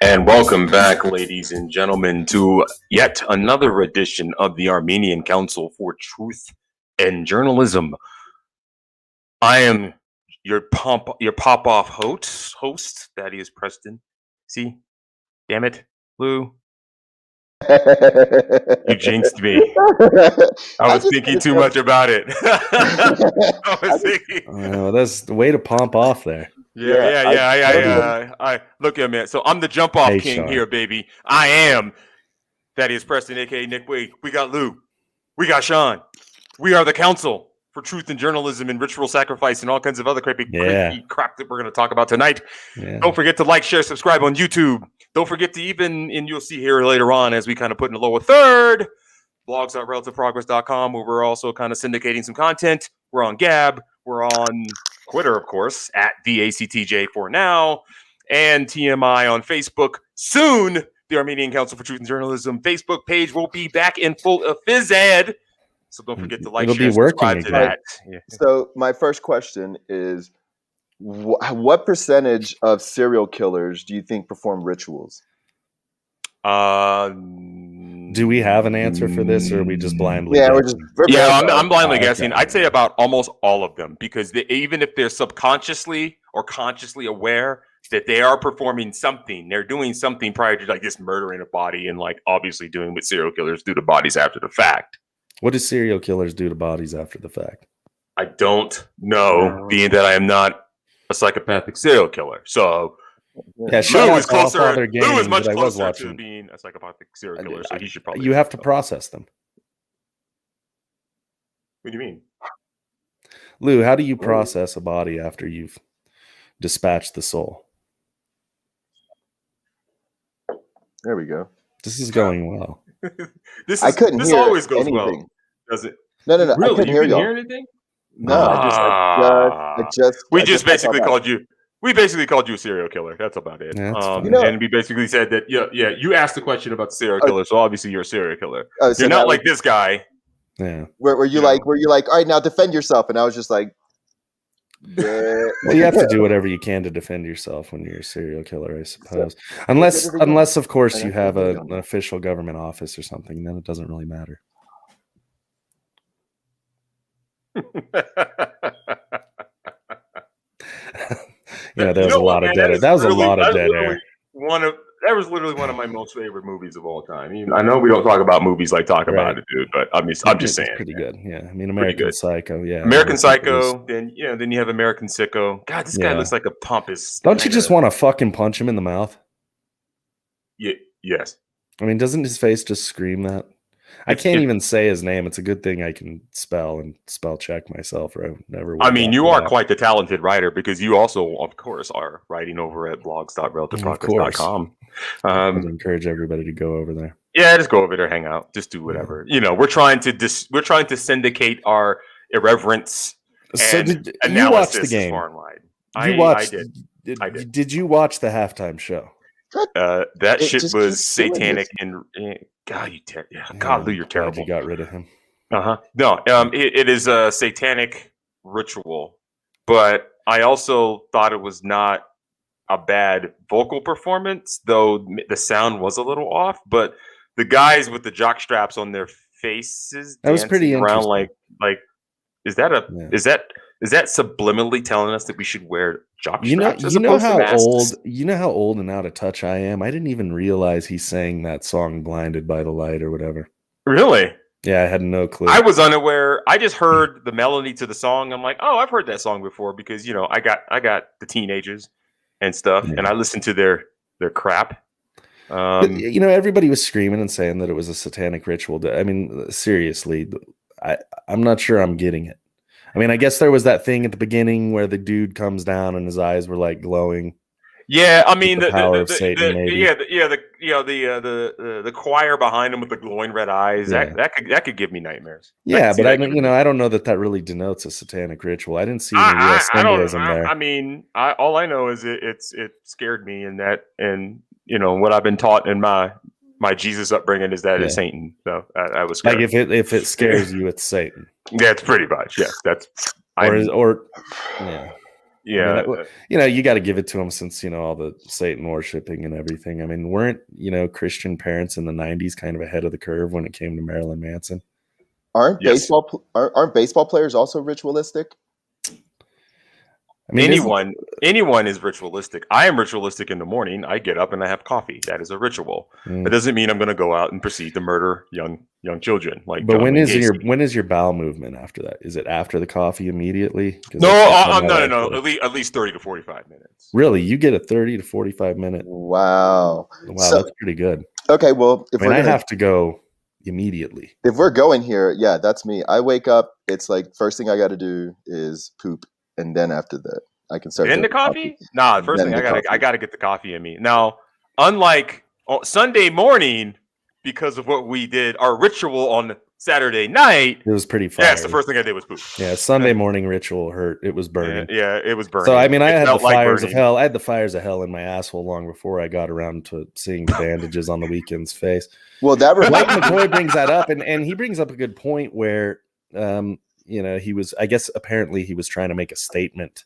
And welcome back, ladies and gentlemen, to yet another edition of the Armenian Council for Truth and Journalism. I am your pop-off host, Thaddeus Preston. See? Damn it, Lou. You jinxed me. I was thinking too much about it. I was thinking. Oh, that's the way to pump off there. Yeah. I look here, man. So I'm the jump off king Sean. here, baby. I am Thaddeus Preston, aka Nick Wade. We got Lou. We got Sean. We are the Council for Truth and Journalism and Ritual Sacrifice and all kinds of other creepy crap that we're going to talk about tonight. Yeah. Don't forget to like, share, subscribe on YouTube. Don't forget to and you'll see here later on as we kind of put in the lower third, blogs.relativeprogress.com, where we're also kind of syndicating some content. We're on Gab. We're on Twitter, of course, at VACTJ for now, and TMI on Facebook. Soon, the Armenian Council for Truth and Journalism Facebook page will be back in full phys ed. So don't forget to like, share, subscribe to that. Yeah. So my first question is, what percentage of serial killers do you think perform rituals? Do we have an answer for this, or are we just blindly? Yeah, I'm blindly guessing. I'd say about almost all of them, because even if they're subconsciously or consciously aware that they are performing something, they're doing something prior to like just murdering a body and like obviously doing what serial killers do to bodies after the fact. What do serial killers do to bodies after the fact? I don't know, being that I am not a psychopathic serial killer. So yeah, Lou is closer. Lou is much closer to being a psychopathic serial killer, so he should probably. You have to process them. What do you mean, Lou? How do you process a body after you've dispatched the soul? There we go. This is going well. This hear always goes anything. Well, does it? No. Really? I couldn't hear y'all. Hear anything? No, I just. We basically called you. We basically called you a serial killer. That's about it. Yeah, and we basically said that. Yeah. You asked the question about the serial killer, so obviously you're a serial killer. So you're not like this guy. Yeah. Were you like? All right, now defend yourself, and I was just like. Well, you have to do whatever you can to defend yourself when you're a serial killer, I suppose. Unless of course, you have an official government office or something, then it doesn't really matter. There was a lot of dead air. That was a lot of dead air. That was literally one of my most favorite movies of all time. I know we don't talk about movies like talk about it, dude, but I'm just saying. Pretty good. Yeah. I mean, American Psycho. Yeah. American Psycho. Then you have American Sicko. God, this guy looks like a pompous. Don't you just want to fucking punch him in the mouth? Yeah. Yes. I mean, doesn't his face just scream that? I can't even say his name. It's a good thing I can spell check myself, or I never. I mean, you are quite the talented writer, because you also, of course, are writing over at blogs.relativeprogress.com. I would encourage everybody to go over there. Yeah, just go over there, hang out, just do whatever. We're trying to syndicate our irreverence. So did you watch the game? I did. Did you watch the halftime show? That shit was satanic and God, Lou, you're terrible. You got rid of him. No, it is a satanic ritual, but I also thought it was not a bad vocal performance, though the sound was a little off. But the guys with the jock straps on their faces, that was pretty interesting. Around like, is that subliminally telling us that we should wear jock straps? You know how old and out of touch I am? I didn't even realize he sang that song "Blinded by the Light" or whatever. Really? Yeah, I had no clue. I was unaware. I just heard the melody to the song. I'm like, oh, I've heard that song before, because I got the teenagers and stuff, and I listened to their crap. But, everybody was screaming and saying that it was a satanic ritual. I mean, seriously, I'm not sure I'm getting it. I mean, I guess there was that thing at the beginning where the dude comes down and his eyes were like glowing. Yeah, I mean the power of Satan. The choir behind him with the glowing red eyes. Yeah. That could give me nightmares. Yeah, but I don't know that really denotes a satanic ritual. I didn't see any real symbolism there. I mean, all I know is it scared me, and what I've been taught in my Jesus upbringing is that it's Satan. So I was scared. Like if it scares you, it's Satan. Yeah, it's pretty much. Yeah, that's. Yeah. You got to give it to them since, all the Satan worshiping and everything. I mean, weren't, Christian parents in the 90s kind of ahead of the curve when it came to Marilyn Manson? Aren't baseball players also ritualistic? I mean, anyone is ritualistic. I am ritualistic in the morning. I get up and I have coffee. That is a ritual. That doesn't mean I'm going to go out and proceed to murder young children. But when is your bowel movement after that? Is it after the coffee immediately? No. At least 30 to 45 minutes. Really, you get a 30 to 45 minute? Wow, that's pretty good. Okay, well, I have to go immediately. If we're going here, yeah, that's me. I wake up. It's like first thing I got to do is poop. And then after that, I can start. Then the coffee? Nah, the first thing I gotta get the coffee in me. Now, unlike Sunday morning, because of what we did, our ritual on Saturday night, it was pretty fire. That's the first thing I did was poop. Yeah, Sunday morning ritual hurt. It was burning. Yeah, it was burning. So I mean, I had the fires of hell. I had the fires of hell in my asshole long before I got around to seeing the bandages on the Weeknd's face. Well, that Mike McCoy brings that up, and he brings up a good point where. He was, I guess, apparently he was trying to make a statement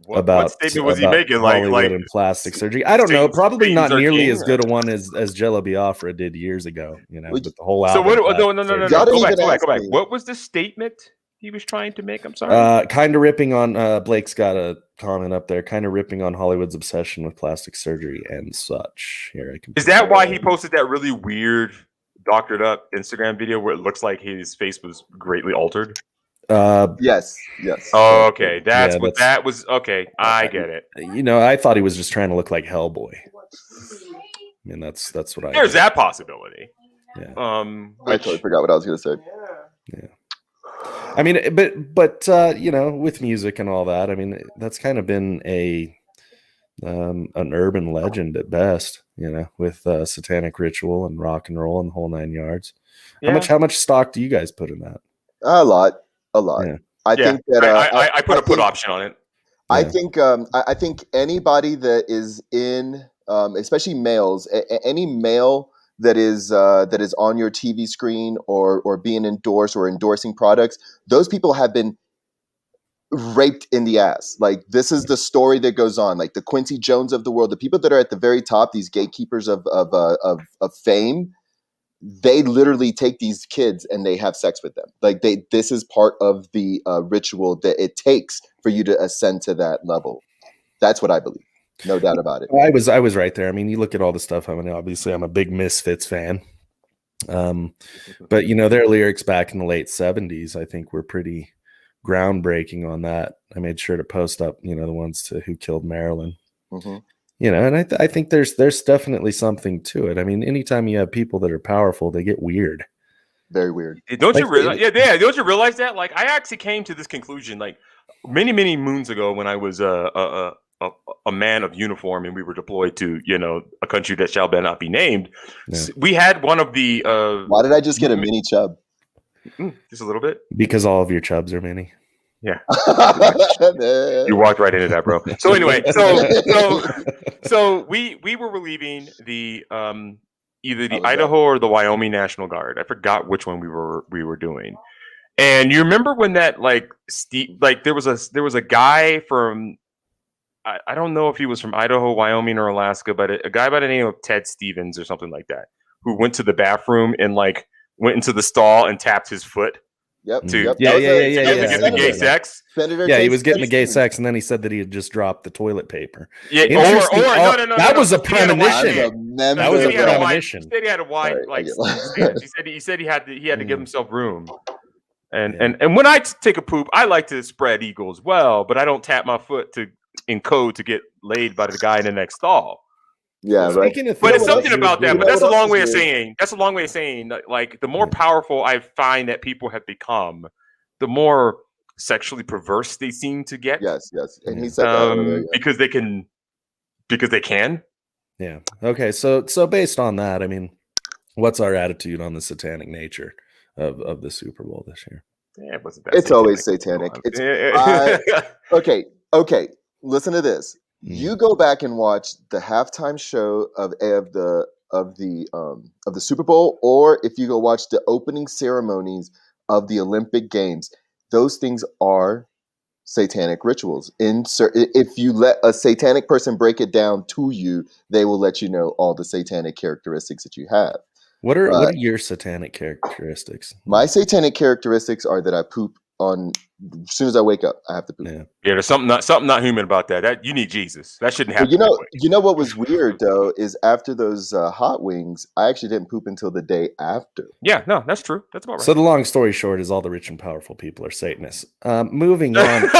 about what statement was he making? Like and plastic surgery. I don't know. Probably not nearly as good a one as Jello Biafra did years ago. With the whole album. So what? No. Go back. What was the statement he was trying to make? I'm sorry. Kind of ripping on. Blake's got a comment up there. Kind of ripping on Hollywood's obsession with plastic surgery and such. Here I can. Is that why he posted that really weird? Doctored up Instagram video where it looks like his face was greatly altered? Yes. Oh, okay. That was okay. I get it. I thought he was just trying to look like Hellboy. I mean, that's what I. There's that possibility. Yeah. I totally forgot what I was going to say. Yeah. I mean, but with music and all that, I mean, that's kind of been an urban legend at best, with satanic ritual and rock and roll and the whole 9 yards. Yeah. How much stock do you guys put in that? A lot. Yeah. I think that I put a put option on it. I think I think anybody that is in, especially males, any male that is on your TV screen or being endorsed or endorsing products, those people have been raped in the ass. Like, this is the story that goes on. Like the Quincy Jones of the world, the people that are at the very top, these gatekeepers of fame, they literally take these kids and they have sex with them. Like this is part of the ritual that it takes for you to ascend to that level. That's what I believe. No doubt about it. I was right there. I mean, you look at all the stuff. I mean, obviously I'm a big Misfits fan. But their lyrics back in the late 70s, I think were pretty groundbreaking on that. I made sure to post up, the ones to Who Killed Marilyn. Mm-hmm. And I think there's definitely something to it. I mean, anytime you have people that are powerful, they get weird. Very weird. Don't you realize? Yeah. Don't you realize that? Like, I actually came to this conclusion like many, many moons ago when I was a man of uniform and we were deployed to a country that shall not be named. Yeah. We had one of the. Why did I just get a mini chub? Just a little bit. Because all of your chubs are mini. Yeah. You walked right into that, bro. So anyway, so we were relieving the either the Idaho or the Wyoming National Guard. I forgot which one we were doing. And you remember when that there was a guy from I don't know if he was from Idaho, Wyoming, or Alaska, but a guy by the name of Ted Stevens or something like that, who went to the bathroom and went into the stall and tapped his foot. Yep. To get the gay sex. He was getting the gay sex, and then he said that he had just dropped the toilet paper. Yeah, no. That was a premonition. That was a premonition. He said he had a wide he said he had to give himself room. And when I take a poop, I like to spread eagle as well, but I don't tap my foot in code to get laid by the guy in the next stall. Yeah, right. But it's something about that. But that's a long way of saying. That's a long way of saying. Like, the more powerful I find that people have become, the more sexually perverse they seem to get. Yes, and he said that because they can. Yeah. Okay. So based on that, I mean, what's our attitude on the satanic nature of the Super Bowl this year? Yeah, it's always satanic. Okay. Listen to this. You go back and watch the halftime show of the Super Bowl, or if you go watch the opening ceremonies of the Olympic Games, those things are satanic rituals. If you let a satanic person break it down to you, they will let you know all the satanic characteristics that you have. What are your satanic characteristics? My satanic characteristics are that I poop on as soon as I wake up. I have to poop. Yeah. There's something not human about that. That you need Jesus. That shouldn't happen. You know what was weird though is after those hot wings, I actually didn't poop until the day after. Yeah, no, that's true. That's about right. So the long story short is all the rich and powerful people are Satanists. Moving on.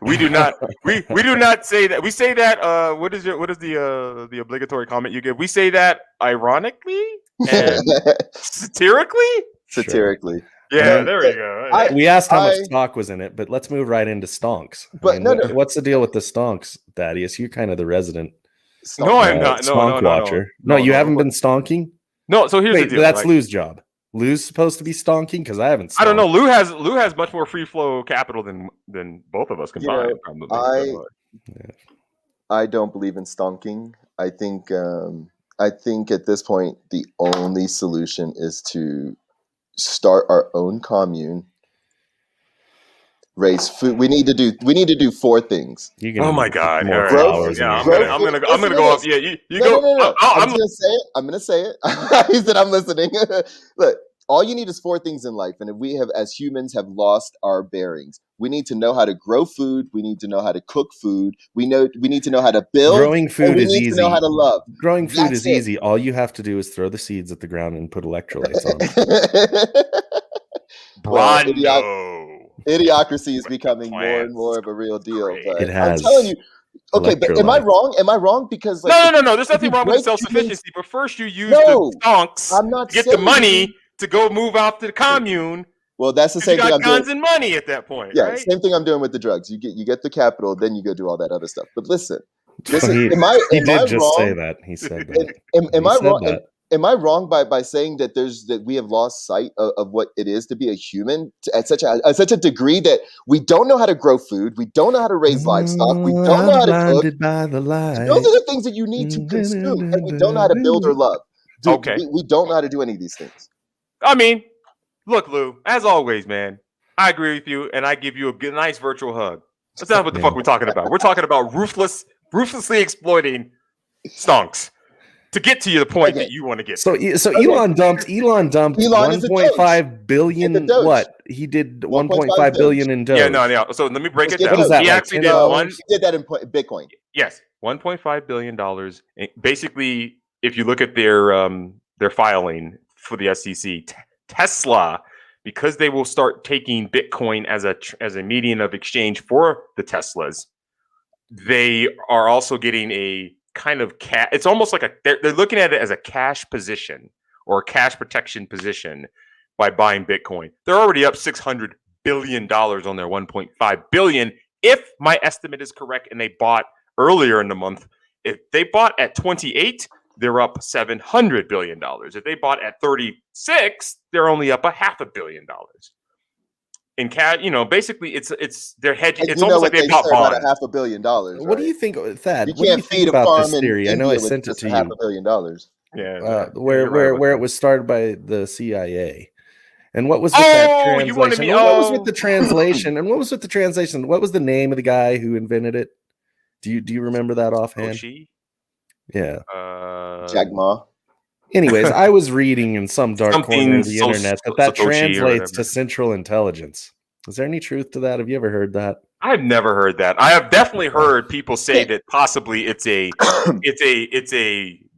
We do not say that. We say that what is the obligatory comment you give? We say that ironically and satirically. Yeah, there we go. We asked how much stock was in it, but let's move right into Stonks. What's the deal with the Stonks, Thaddeus? You're kind of the resident. No, I'm not. Stonk watcher. No, you haven't been stonking. No, so here's the deal. That's Lou's job. Lou's supposed to be stonking because I haven't. Stonked. I don't know. Lou has much more free flow capital than both of us combined. I don't believe in stonking. I think at this point the only solution is to start our own commune, raise food. We need to do 4 things. Oh my God! More right. Yeah, I'm gonna go up. Yeah, you go. No. I'm gonna say it. He said I'm listening. Look, all you need is 4 things in life, and if we have, as humans, have lost our bearings, we need to know how to grow food. We need to know how to cook food. We need to know how to build. Growing food is easy. We need to know how to love. Growing food is easy. All you have to do is throw the seeds at the ground and put electrolytes on them. Idiocracy is becoming more and more of a real deal. But it has. I'm telling you. Okay, but am I wrong? Am I wrong? Because no. There's nothing wrong with self-sufficiency. But first, you use the stonks to get the money to go move out to the commune. Well, that's the same thing. You got guns and money at that point. Yeah, right? Same thing I'm doing with the drugs. You get the capital, then you go do all that other stuff. But listen, he did just say that. He said that. Am I wrong? Am I wrong by saying that we have lost sight of what it is to be a human at such a degree that we don't know how to grow food, we don't know how to raise livestock, we don't know how to cook. By the light. Those are the things that you need to consume, and we don't know how to build or love. We don't know how to do any of these things. I mean, look, Lou, as always, man, I agree with you, and I give you a nice virtual hug. That's not what the fuck we're talking about. We're talking about ruthlessly exploiting stonks to get to the point that you want to get. So Elon dumped 1.5 billion. What he did 1.5 billion in Doge. Yeah, no. So let me break it down. What is that? He actually did one. He did that in Bitcoin. Yes, $1.5 billion. Basically, if you look at their filing for the SEC, Tesla, because they will start taking Bitcoin as a medium of exchange for the Teslas, they are also getting a kind of cash. It's almost like they're looking at it as a cash position or a cash protection position by buying Bitcoin. They're already up $600 billion on their 1.5 billion. If my estimate is correct, and they bought earlier in the month, if they bought at 28, they're up $700 billion. If they bought at 36, they're only up $500 million. In cash, basically, it's their hedge. It's almost like they bought bonds. About $500 million. Right? What do you think, Thad? You can't feed a farm this theory? I know I sent it to you. $500 million. Yeah, where it was started by the CIA. And what was with that translation? What was with the translation? And what was with the translation? What was the name of the guy who invented it? Do you remember that offhand? Yeah. Jack Ma. Anyways, I was reading in some dark corner of the internet that translates to Central Intelligence. Is there any truth to that? Have you ever heard that? I've never heard that. I have definitely heard people say that possibly it's a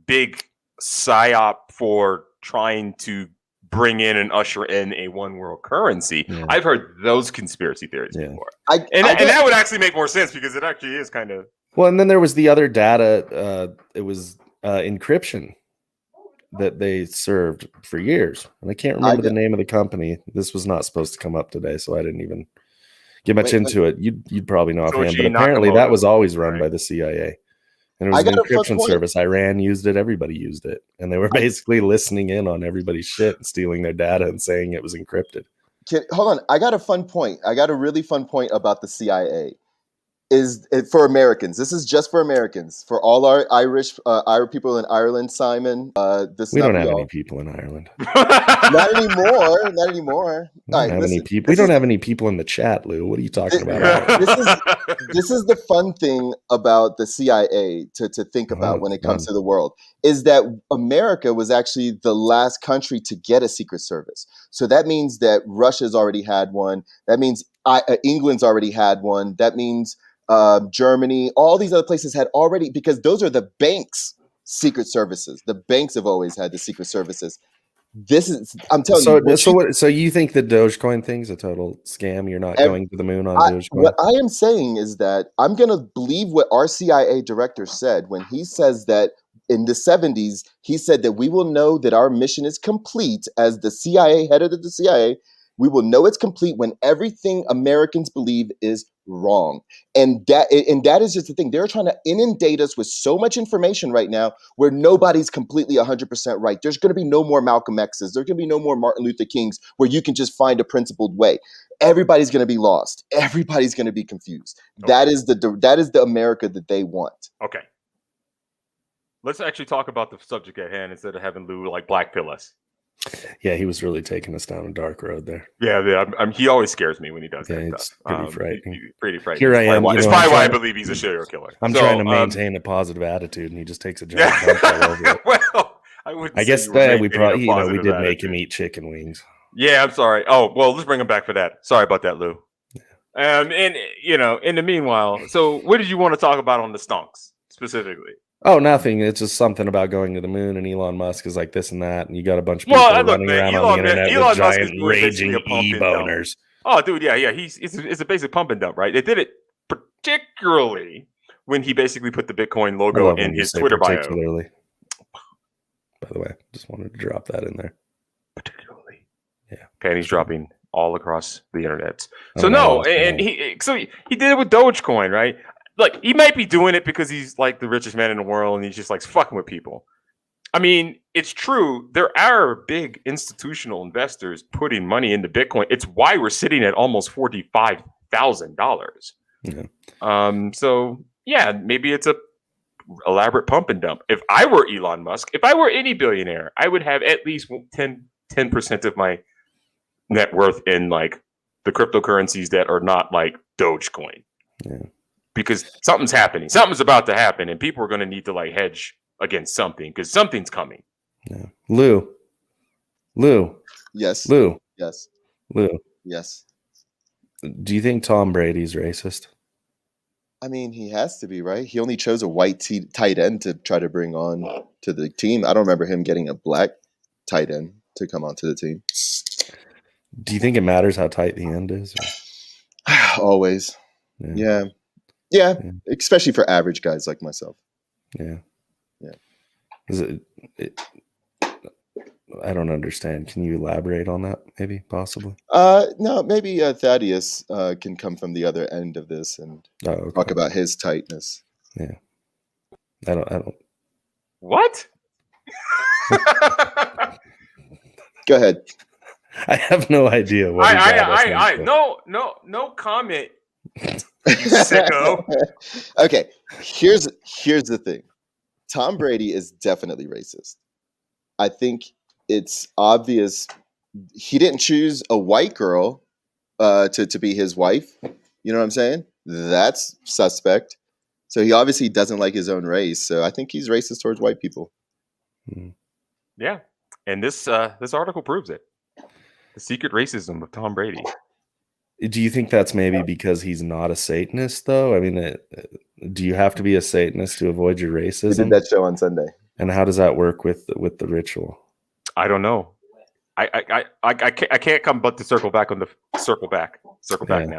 big psyop for trying to bring in and usher in a one world currency. Yeah. I've heard those conspiracy theories before. And that would actually make more sense because it actually is kind of. Well, and then there was the other data. It was encryption that they served for years. And I can't remember the name of the company. This was not supposed to come up today, so I didn't even get much into it. You'd probably know offhand, but apparently that was always run by the CIA. And it was an encryption service. Iran used it. Everybody used it. And they were basically listening in on everybody's shit and stealing their data and saying it was encrypted. Hold on. I got a fun point. I got a really fun point about the CIA. is for Americans. This is just for Americans. For all our Irish people in Ireland, Simon, this We not don't for have y'all. any people in Ireland. Not anymore. Not anymore. We All don't right, have listen. any people. We don't have any people in the chat, Lou. What are you talking about? This is the fun thing about the CIA to think about when it comes to the world, is that America was actually the last country to get a secret service. So that means that Russia's already had one. That means England's already had one. That means Germany, all these other places had already, because those are the banks' secret services. The banks have always had the secret services. This is, I'm telling you. So you think the Dogecoin thing's a total scam? You're not going to the moon on Dogecoin? What I am saying is that I'm going to believe what our CIA director said when he says that in the 70s, he said that we will know that our mission is complete as the CIA, head of the CIA. We will know it's complete when everything Americans believe is wrong. And that is just the thing. They're trying to inundate us with so much information right now where nobody's completely 100% right. There's going to be no more Malcolm X's. There's going to be no more Martin Luther Kings where you can just find a principled way. Everybody's going to be lost. Everybody's going to be confused. Okay. That is the America that they want. Okay. Let's actually talk about the subject at hand instead of having Lou like blackpill us. Yeah, he was really taking us down a dark road there. Yeah, he always scares me when he does that it's stuff. Pretty frightening. Pretty frightening. Here I am. It's probably why I believe he's a serial killer. I'm trying to maintain a positive attitude, and he just takes a giant dump all over it. Well, I guess we probably, we did make him eat chicken wings. Yeah, I'm sorry. Oh, well, let's bring him back for that. Sorry about that, Lou. And in the meanwhile, so what did you want to talk about on the Stonks specifically? Oh, nothing. It's just something about going to the moon, and Elon Musk is like this and that, and you got a bunch of people running around on the internet with giant raging e-boners. Oh, dude, yeah. It's a basic pump and dump, right? They did it particularly when he basically put the Bitcoin logo in his Twitter bio. By the way, just wanted to drop that in there. Particularly. Yeah. Pennies dropping all across the internet. So no, and he did it with Dogecoin, right? Like, he might be doing it because he's like the richest man in the world and he's just like fucking with people. I mean, it's true. There are big institutional investors putting money into Bitcoin. It's why we're sitting at almost $45,000. Yeah. So yeah, maybe it's a elaborate pump and dump. If I were Elon Musk, if I were any billionaire, I would have at least 10% of my net worth in like the cryptocurrencies that are not like Dogecoin. Yeah. Because something's happening. Something's about to happen, and people are going to need to like hedge against something because something's coming. Yeah. Lou. Yes. Lou. Yes. Lou. Yes. Do you think Tom Brady's racist? I mean, he has to be, right? He only chose a white tight end to try to bring on to the team. I don't remember him getting a black tight end to come onto the team. Do you think it matters how tight the end is? Always. Yeah, especially for average guys like myself. Yeah. Is it? I don't understand. Can you elaborate on that? Maybe, possibly. No, maybe Thaddeus can come from the other end of this and talk about his tightness. Yeah. I don't. What? Go ahead. I have no idea what. No comment. Sicko. Okay, here's the thing. Tom Brady is definitely racist. I think it's obvious he didn't choose a white girl to be his wife. You know what I'm saying? That's suspect. So he obviously doesn't like his own race. So I think he's racist towards white people. Yeah, and this article proves it. The secret racism of Tom Brady. Do you think that's maybe because he's not a Satanist, though? I mean, do you have to be a Satanist to avoid your racism? We did that show on Sunday. And how does that work with the ritual? I don't know. I can't come but to circle back on the circle back now. Circle back.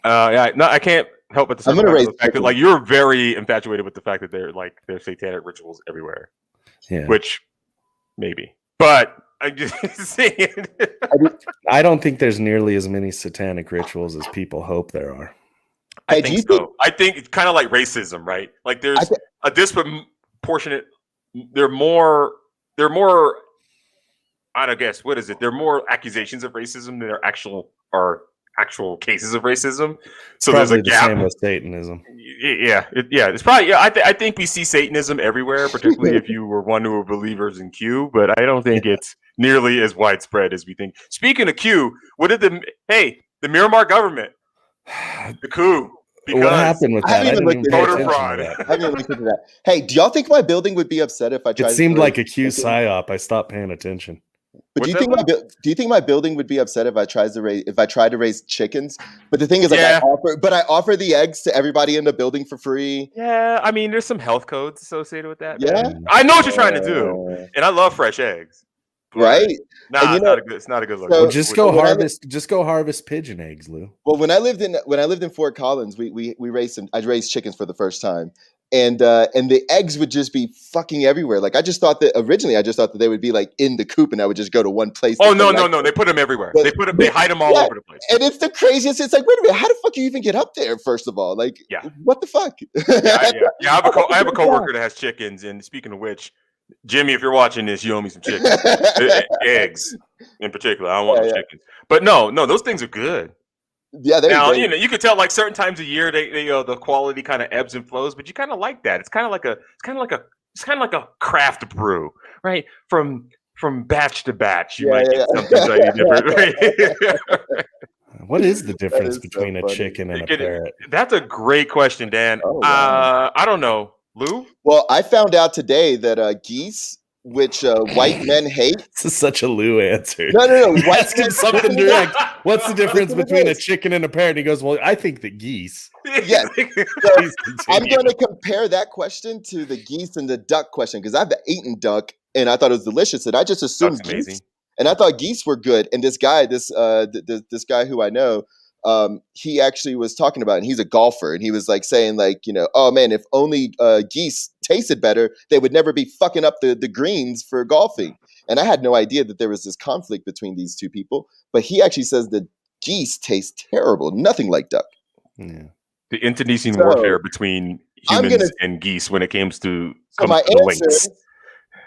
No, I can't help but to circle back on the fact that like you're very infatuated with the fact that there's satanic rituals everywhere. Yeah. Which maybe, but I'm just saying. I don't think there's nearly as many satanic rituals as people hope there are. I think so. I think it's kind of like racism, right? Like there's a disproportionate. They're more. I don't guess. What is it? There are more accusations of racism than there are actual cases of racism. So Probably there's a gap. The same with Satanism. It's probably I think we see Satanism everywhere, particularly if you were one who were believers in Q. But I don't think it's nearly as widespread as we think. Speaking of Q, what did the Miramar government, the coup? Because What happened with that? I didn't even pay voter attention fraud. to that. I haven't even looked into that. Hey, do y'all think my building would be upset if I tried? It seemed like a Q psyop. I stopped paying attention. But do you think my building would be upset if I tried to raise chickens? But the thing is, like, I offer the eggs to everybody in the building for free. Yeah, I mean, there's some health codes associated with that. Yeah, man. I know what you're trying to do, and I love fresh eggs. Right? Nah, it's not a good look. So, just go harvest pigeon eggs, Lou. Well, when I lived in Fort Collins, I raised chickens for the first time. And the eggs would just be fucking everywhere. Like originally I just thought that they would be like in the coop and I would just go to one place. Oh no, they put them everywhere. They hide them all over the place. And it's the craziest. It's like, wait a minute, how the fuck do you even get up there? First of all, like, what the fuck? I have a coworker that has chickens. And speaking of which, Jimmy, if you're watching this, you owe me some chickens, eggs in particular. I want some chickens. But no, those things are good. Yeah, now you can tell like certain times of year they the quality kind of ebbs and flows, but you kind of like that. It's kind of like a craft brew, right? From batch to batch, you might get something slightly different. What is the difference between a chicken and a parrot? That's a great question, Dan. Oh, wow. I don't know, Lou. Well, I found out today that geese, which white men hate. This is such a Lou answer. No. Ask him something direct. What's the difference between a chicken and a parrot? And he goes, well, I think that geese. Yes. So I'm going to compare that question to the geese and the duck question because I've eaten duck and I thought it was delicious. And I just assumed geese. And I thought geese were good. And this guy, this guy who I know, he actually was talking about it, and he's a golfer, and he was like saying like, oh man, if only geese tasted better, they would never be fucking up the greens for golfing. And I had no idea that there was this conflict between these two people, but he actually says that geese taste terrible, nothing like duck. Yeah. The internecine warfare between humans and geese when it comes to links.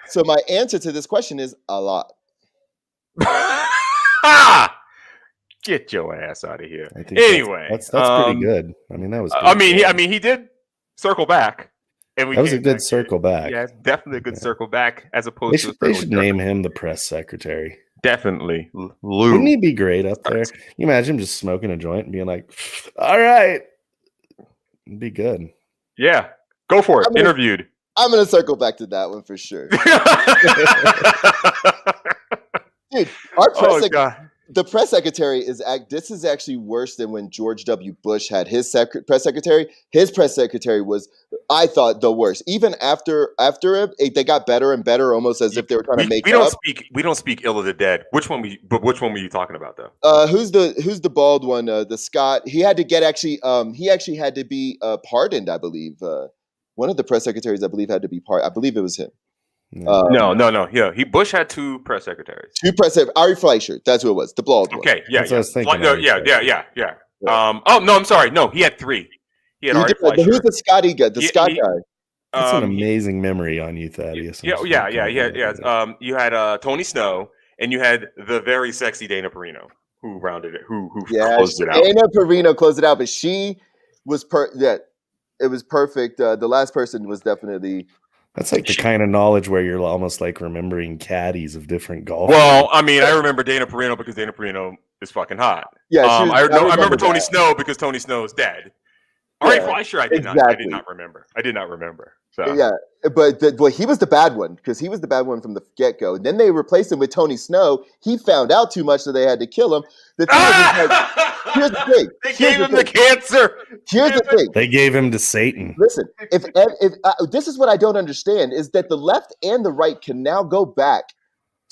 So my answer to this question is a lot. Get your ass out of here. Anyway, that's pretty good. I mean, that was. He did circle back, and that was a good circle back. Yeah, definitely a good circle back, as opposed to. They should name him the press secretary. Definitely, Lou. Wouldn't he be great up there? You imagine him just smoking a joint and being like, "All right, it'd be good." Yeah, go for it. Interviewed. I'm gonna circle back to that one for sure. Dude, our press the press secretary this is actually worse than when George W. Bush had his press secretary. His press secretary was, I thought, the worst. Even after it, they got better and better, almost as if they were trying to make up. We don't speak ill of the dead. Which one were you talking about though? Who's the bald one? The Scott. He had to get he actually had to be pardoned, I believe. One of the press secretaries, I believe, had to be pardoned. I believe it was him. No. Yeah, Bush had two press secretaries. Ari Fleischer, that's who it was. The bald one. Okay, yeah, that's what I was thinking. Yeah. Oh no, I'm sorry. No, he had three. He had Ari Fleischer. Who's the Scotty guy? The Scott guy. That's an amazing memory on you, Thaddeus. Yeah. You had Tony Snow, and you had the very sexy Dana Perino, who rounded it, who closed it out. Dana Perino closed it out, but she was it was perfect. The last person was definitely. That's like the kind of knowledge where you're almost like remembering caddies of different golf. Well, I mean, I remember Dana Perino because Dana Perino is fucking hot. Yeah, I remember Tony Snow because Tony Snow is dead. Ari Fleischer, I did not remember. So. Yeah, but he was the bad one because he was the bad one from the get-go. And then they replaced him with Tony Snow. He found out too much, so they had to kill him. The thing is, here's the thing. They gave him the cancer. Here's the thing. They gave him to Satan. Listen, if this is what I don't understand is that the left and the right can now go back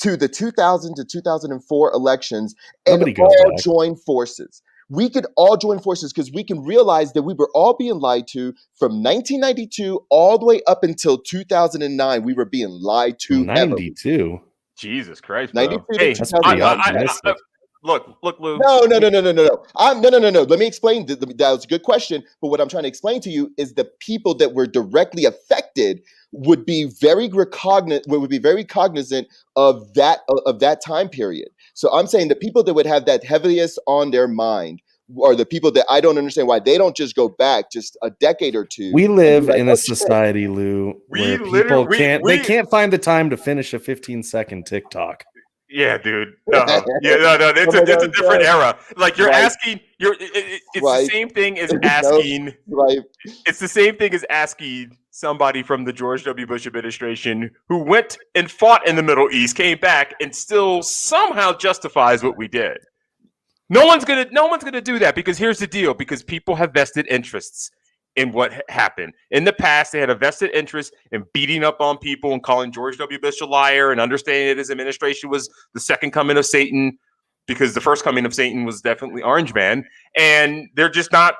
to the 2000 to 2004 elections and all join forces. We could all join forces because we can realize that we were all being lied to from 1992 all the way up until 2009. We were being lied to. 92? Jesus Christ, 92 hey, that's pretty optimistic. Look, Lou. No. No. Let me explain. That was a good question. But what I'm trying to explain to you is the people that were directly affected would be very cognizant of that time period. So I'm saying the people that would have that heaviest on their mind are the people that I don't understand why they don't just go back just a decade or two. We live like, in a society, Lou, where people can't find the time to finish a 15-second TikTok. Yeah, dude. No. It's a different era. Like you're asking, it's the same thing as asking. It's the same thing as asking somebody from the George W. Bush administration who went and fought in the Middle East, came back, and still somehow justifies what we did. No one's gonna do that, because here's the deal: because people have vested interests in what happened in the past. They had a vested interest in beating up on people and calling George W. Bush a liar, and understanding that his administration was the second coming of Satan, because the first coming of Satan was definitely Orange Man. And they're just not.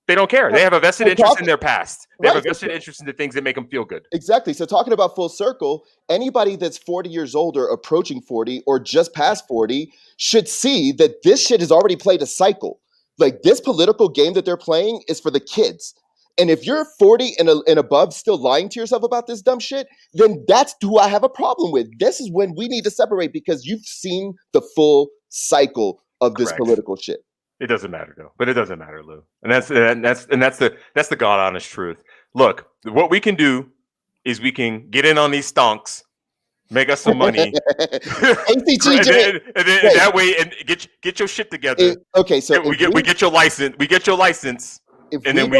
They don't care. They have a vested interest in their past. They have a vested interest in the things that make them feel good. Exactly. So talking about full circle, anybody that's 40 years older, approaching 40, or just past 40 should see that this shit has already played a cycle. Like, this political game that they're playing is for the kids. And if you're 40 and above still lying to yourself about this dumb shit, then that's who I have a problem with. This is when we need to separate, because you've seen the full cycle of this political shit. It doesn't matter though, but it doesn't matter, Lou. And that's the God honest truth. Look, what we can do is we can get in on these stonks, make us some money, ACTJ, and then that way, and get your shit together. So we get your license. We get your license. And then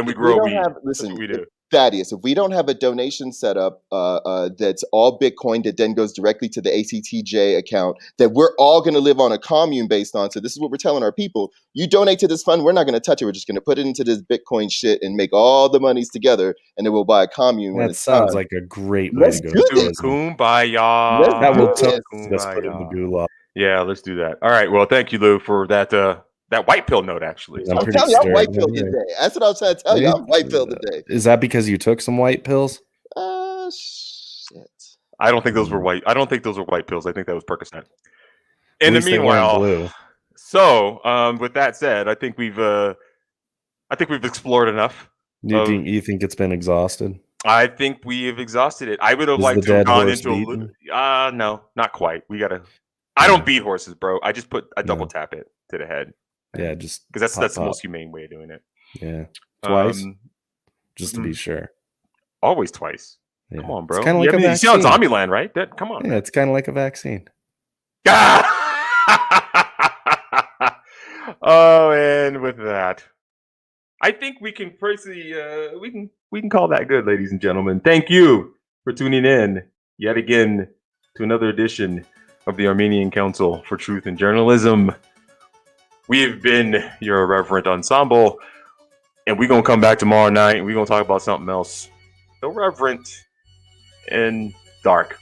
we grow weed. Listen, that's what we do. Thaddeus, if we don't have a donation set up that's all Bitcoin that then goes directly to the ACTJ account that we're all going to live on a commune based on. So this is what we're telling our people. You donate to this fund, we're not going to touch it. We're just going to put it into this Bitcoin shit and make all the monies together, and then we'll buy a commune. That sounds like a great way to go. Kumbaya. That will just put in the gulag. Yeah, let's do that. All right. Well, thank you, Lou, for that white pill note, actually. I'm telling you, I'm white pilled today. That's what I was trying to tell you. I'm white pilled today. Is that because you took some white pills? Shit. I don't think those were white. I don't think those were white pills. I think that was Percocet. In the meanwhile, so with that said, I think we've explored enough. You think it's been exhausted? I think we have exhausted it. I would have liked to have gone into no, not quite. We gotta. I don't beat horses, bro. I just double tap it to the head. Yeah, just because that's the most humane way of doing it. Yeah, twice, just to be sure. Always twice. Yeah. Come on, bro. It's kind of like a vaccine. You see on Zombieland, right? Come on. Yeah, it's kind of like a vaccine. Oh, and with that, I think we can personally we can call that good, ladies and gentlemen. Thank you for tuning in yet again to another edition of the Armenian Council for Truth and Journalism. We have been your irreverent ensemble, and we're going to come back tomorrow night, and we're going to talk about something else irreverent and dark.